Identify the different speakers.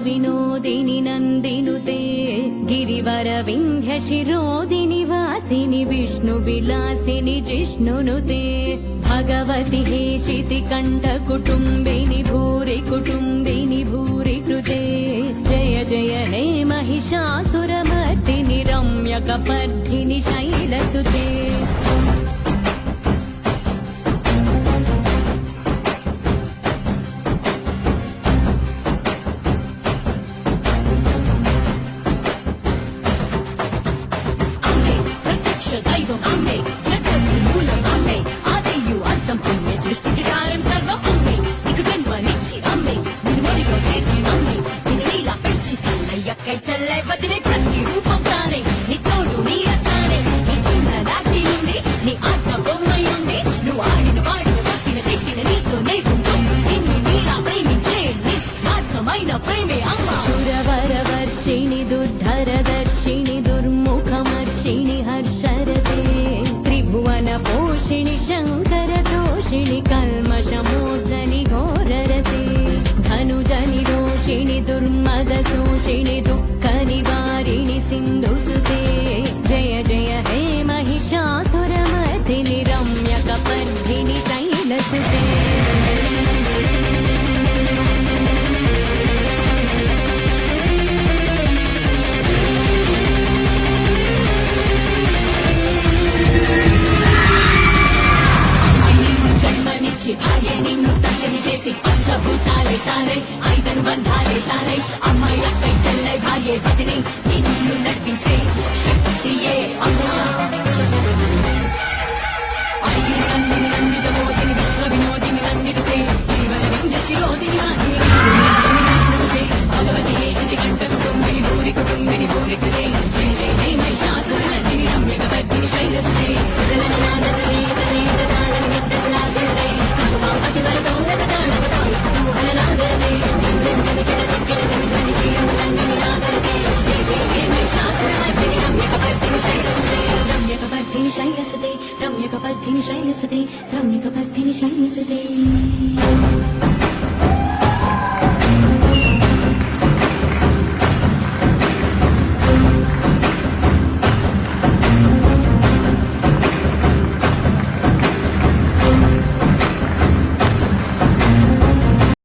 Speaker 1: विनोदिनि नन्दिनुते गिरिवर विन्ध्य शिरोदिनि वासिनि विष्णुविलासिनि जिष्णुनुते भगवति हेशिति कण्ठ कुटुम्बिनि भूरि कुटुम्बिनि भूरि कृते जय जय हे महिषासुरमर्दिनि रम्यकपर्दिनि शैलसुते दैवं अम्मे जगद्गुरुमूलं अम्मे आदियु अन्तं पुण्ये सृष्टिकि कार्यं सर्वं अम्मे निकु जन्मनिच्छि अम्मे निन्नुडिगो चेर्चि अम्मे निन्नु नीला पेंचि तल्लय्यक्कै चल्लै वदिने प्रति रूपं ताने नी तोडु नीरताने नी चिन्ननाटि नुंडि नी आट बొమ్మయుండి నువ్వు ఆడిన వాడిన పట్టిన తిట్టిన నీతో నేర్పుంటూ నిన్ను నీలా ప్రేమించే నిస్వార్థమైన ప్రేమే అమ్మ సురవరవర్షిణి దుర్ధరదర్శిని దుర్ముఖమర్షిణి హర్షరతే త్రిభువన పోషిణి శంకర దోషిణి కల్మషమోచని ఘోరరతే ధనుజని రోషిణి దుర్మద శోషిణి దుఃఖ నివారిణి సింధుసుతే జయ జయ హే महिषासुरमर्दिनि रम्यकपर्दिनि शैलसुते భార్య నిన్ను తగ్గని చేసి పంచభూతాలే తానై ఐదను బంధాలే తానై అమ్మాయి అక్కై చెల్లై భార్య వదిని నిన్ను నడిపించే శక్తియే అమ్మా ఐగిరి నందిని నందిత మోదిని విశ్వ వినోదిని నందినుతే జీవన వింధ్య శిరోదిని వాసిని విష్ణునుతే భగవతి హేషితి కంఠ కుటుంబిని భూరి కుటుంబిని భూరి కృతే జయ జయ హే महिषासुर नर्दिनि रम्यकपर्दिनि शैलसुते सुरलनादने तने तदाणनि विद्यचलासुरते रम्यकपर्दिनि शैलसुते रम्यकपर्दिनि शैलसुते